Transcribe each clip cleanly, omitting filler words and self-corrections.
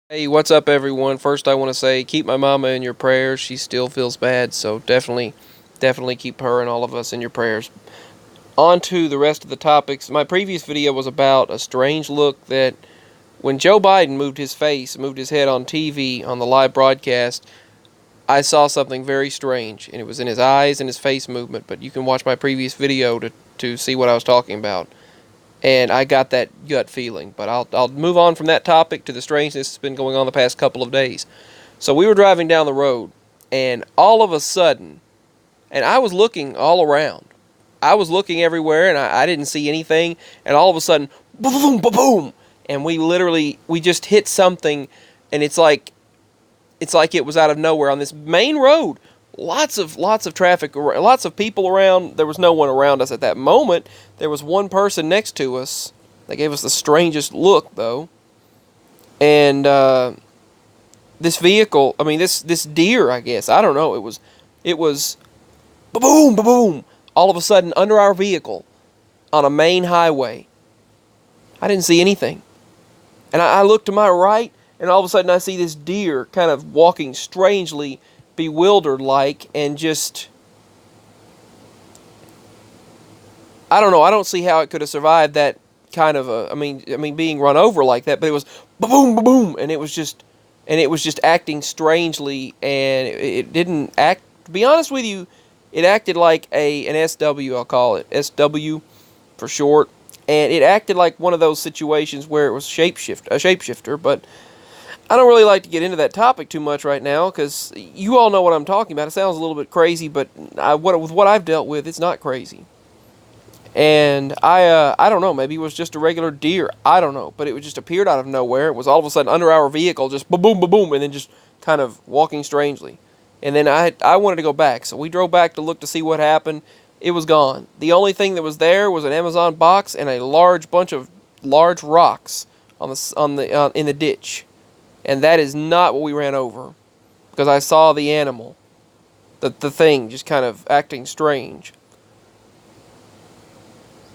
Hey, what's up, everyone? First, I want to say keep my mama in your prayers. She still feels bad, so definitely keep her and all of us in your prayers. On to the rest of the topics. My previous video was about a strange look that when Joe Biden moved his head on TV on the live broadcast, I saw something very strange, and it was in his eyes and his face movement. But you can watch my previous video to see what I was talking about. And I got that gut feeling. But I'll move on from that topic to the strangeness that's been going on the past couple of days. So we were driving down the road, and all of a sudden, and I was looking all around. I was looking everywhere, and I didn't see anything. And all of a sudden, boom, boom, boom, and we just hit something, and it's like it was out of nowhere on this main road. Lots of traffic, lots of people around. There was no one around us at that moment. There was one person next to us. They gave us the strangest look, though. And this vehicle, I mean, this deer, I guess, I don't know. It was boom, boom, all of a sudden under our vehicle on a main highway. I didn't see anything, and I looked to my right, and all of a sudden I see this deer kind of walking strangely, bewildered like, and just, I don't know. I don't see how it could have survived that kind of a. I mean, being run over like that. But it was boom, boom, boom, and it was just acting strangely, and it didn't act. To be honest with you, it acted like an SW. I'll call it SW for short, and it acted like one of those situations where it was a shapeshifter. But I don't really like to get into that topic too much right now because you all know what I'm talking about. It sounds a little bit crazy, but with what I've dealt with, it's not crazy. And I don't know, maybe it was just a regular deer. I don't know, but it just appeared out of nowhere. It was all of a sudden under our vehicle, just boom, boom, boom, boom, and then just kind of walking strangely. And then I wanted to go back, so we drove back to look to see what happened. It was gone. The only thing that was there was an Amazon box and a large bunch of large rocks in the ditch. And that is not what we ran over, because I saw the animal, the thing just kind of acting strange.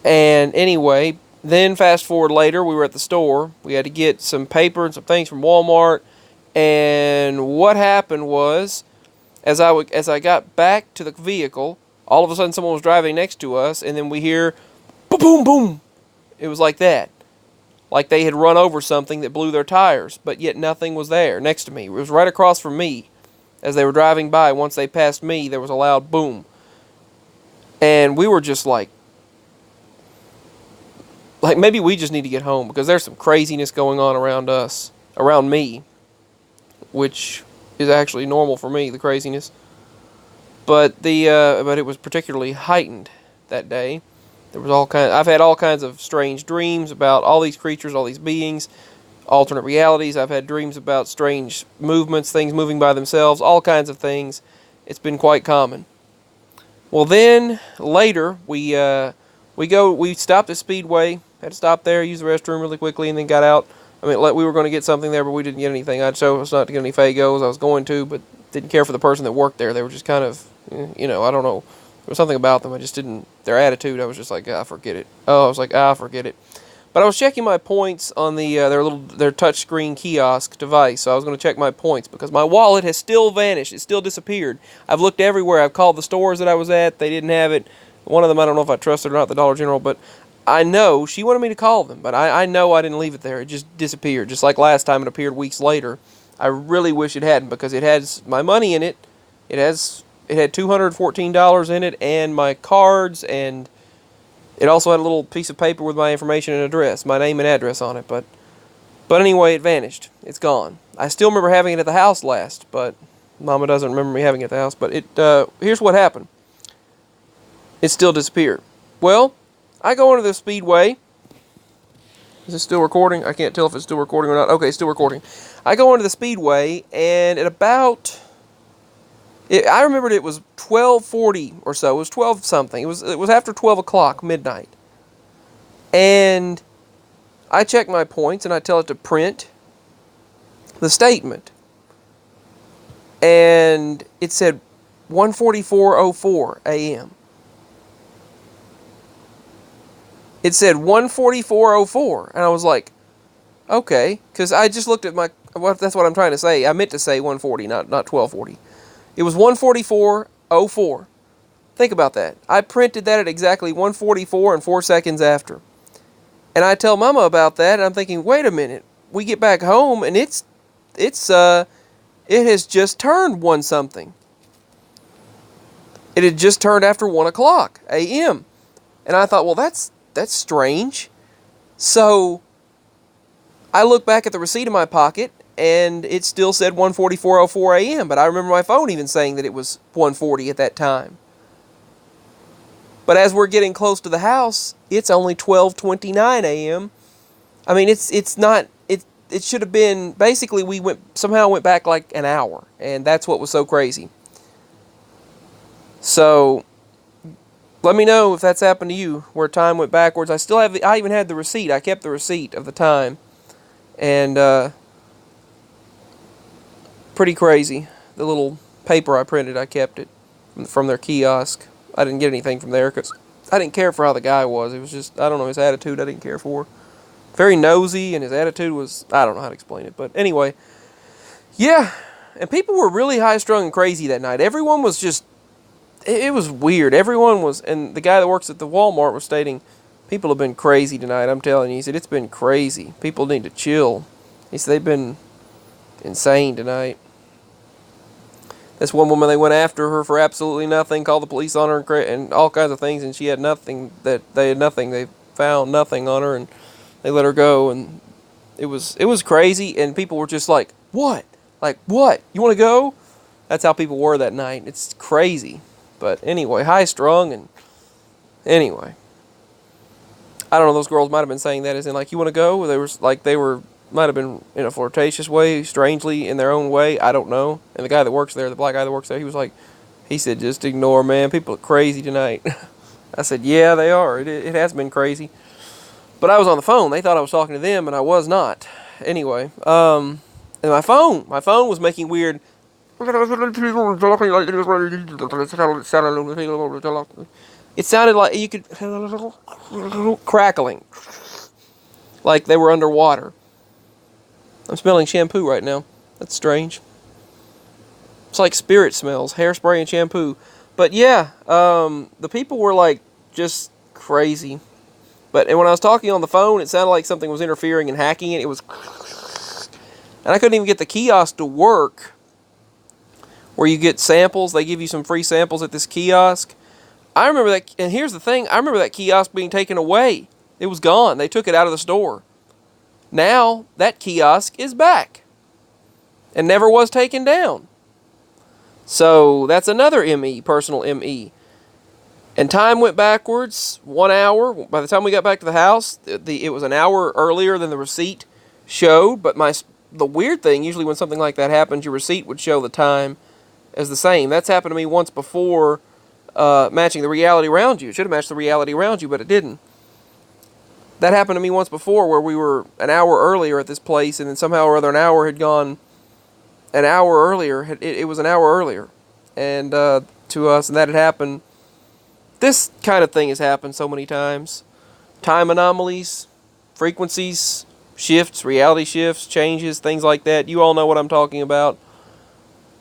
And anyway, then fast forward later, we were at the store. We had to get some paper and some things from Walmart. And what happened was, as I got back to the vehicle, all of a sudden someone was driving next to us, and then we hear boom, boom, boom. It was like that. Like they had run over something that blew their tires, but yet nothing was there next to me. It was right across from me. As they were driving by, once they passed me, there was a loud boom. And we were just like maybe we just need to get home because there's some craziness going on around me, which is actually normal for me, the craziness. But it was particularly heightened that day. I've had all kinds of strange dreams about all these creatures, all these beings, alternate realities. I've had dreams about strange movements, things moving by themselves, all kinds of things. It's been quite common. Well, then later we stopped at Speedway. Had to stop there, use the restroom really quickly, and then got out. I mean, we were going to get something there, but we didn't get anything. I chose not to get any Fagos. I was going to, but didn't care for the person that worked there. They were just kind of, I don't know. There was something about them. I just didn't. Their attitude, I was just like, forget it. I was like, forget it. But I was checking my points on their touchscreen kiosk device. So I was going to check my points because my wallet has still vanished. It still disappeared. I've looked everywhere. I've called the stores that I was at. They didn't have it. One of them, I don't know if I trusted or not, the Dollar General, but I know she wanted me to call them, but I know I didn't leave it there. It just disappeared. Just like last time, it appeared weeks later. I really wish it hadn't because it has my money in it. It had $214 in it and my cards, and it also had a little piece of paper with my information and address, my name and address on it. But anyway, it vanished. It's gone. I still remember having it at the house last, but Mama doesn't remember me having it at the house. But here's what happened. It still disappeared. Well, I go into the Speedway. Is it still recording? I can't tell if it's still recording or not. Okay, it's still recording. I go into the Speedway, and I remembered it was 12:40 or so. It was 12 something. It was after 12 o'clock, midnight. And I check my points, and I tell it to print the statement. And it said 1:44:04 a.m. It said 1:44:04, and I was like, okay, because I just looked at Well, that's what I'm trying to say. I meant to say 140, not 1240. It was 144.04. Think about that. I printed that at exactly 144 and 4 seconds after. And I tell Mama about that, and I'm thinking, wait a minute. We get back home, and it has just turned 1 something. It had just turned after 1 o'clock a.m. And I thought, well, that's strange. So I look back at the receipt in my pocket, and it still said 1:44:04 a.m. But I remember my phone even saying that it was 1:40 at that time. But as we're getting close to the house, it's only 12:29 a.m. I mean, it's not. It should have been, basically we somehow went back like an hour, and that's what was so crazy. So let me know if that's happened to you, where time went backwards. I even had the receipt. I kept the receipt of the time. And pretty crazy. The little paper I printed, I kept it from their kiosk. I didn't get anything from there because I didn't care for how the guy was. It was just, I don't know, his attitude I didn't care for. Very nosy, and his attitude was, I don't know how to explain it. But anyway, yeah. And people were really high-strung and crazy that night. Everyone was just, it was weird. Everyone was, and the guy that works at the Walmart was stating, people have been crazy tonight, I'm telling you. He said, it's been crazy. People need to chill. He said, they've been insane tonight. This one woman, they went after her for absolutely nothing, called the police on her and all kinds of things, and she had nothing. They found nothing on her, and they let her go, and it was crazy, and people were just like, what? Like, what? You want to go? That's how people were that night. It's crazy. But anyway, high-strung, and anyway. I don't know, those girls might have been saying that as in, like, you want to go? Might have been in a flirtatious way, strangely, in their own way. I don't know. And the guy that works there, the black guy that works there, he said, just ignore, man. People are crazy tonight. I said, yeah, they are. It has been crazy. But I was on the phone. They thought I was talking to them, and I was not. Anyway, and my phone was making weird. It sounded like you could crackling, like they were underwater. I'm smelling shampoo right now. That's strange. It's like spirit smells, hairspray and shampoo. But yeah, the people were like just crazy. And when I was talking on the phone, it sounded like something was interfering and hacking it. It was, and I couldn't even get the kiosk to work. Where you get samples, they give you some free samples at this kiosk. I remember that, and here's the thing, I remember that kiosk being taken away. It was gone. They took it out of the store. Now, that kiosk is back. And never was taken down. So, that's another ME, personal ME. And time went backwards 1 hour. By the time we got back to the house, it was an hour earlier than the receipt showed. But the weird thing, usually when something like that happens, your receipt would show the time as the same. That's happened to me once before, matching the reality around you. It should have matched the reality around you, but it didn't. That happened to me once before where we were an hour earlier at this place, and then somehow or other an hour had gone an hour earlier. It was an hour earlier and to us, and that had happened. This kind of thing has happened so many times. Time anomalies, frequencies, shifts, reality shifts, changes, things like that. You all know what I'm talking about.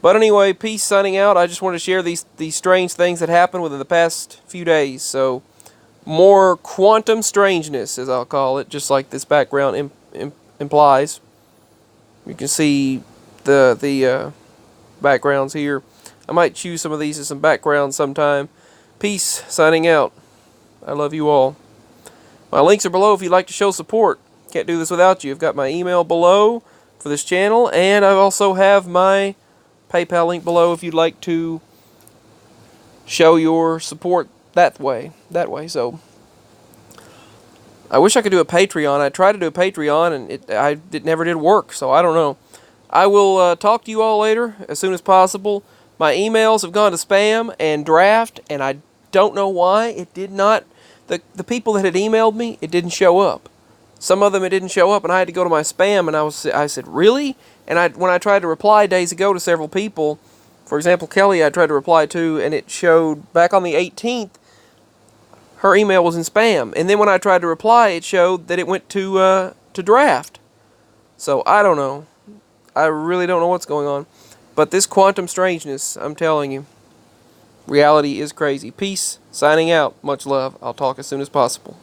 But anyway, peace, signing out. I just wanted to share these strange things that happened within the past few days. So, more quantum strangeness, as I'll call it, just like this background implies. You can see the backgrounds here. I might choose some of these as some backgrounds sometime. Peace, signing out. I love you all. My links are below if you'd like to show support. Can't do this without you. I've got my email below for this channel, and I also have my PayPal link below if you'd like to show your support that way. So I wish I could do a Patreon. I tried to do a Patreon, and it never did work. So I don't know. I will talk to you all later as soon as possible. My emails have gone to spam and draft, and I don't know why it did not. The people that had emailed me, it didn't show up. Some of them it didn't show up, and I had to go to my spam, and I said, really? And when I tried to reply days ago to several people, for example, Kelly I tried to reply to, and it showed back on the 18th, her email was in spam. And then when I tried to reply, it showed that it went to draft. So, I don't know. I really don't know what's going on. But this quantum strangeness, I'm telling you, reality is crazy. Peace. Signing out. Much love. I'll talk as soon as possible.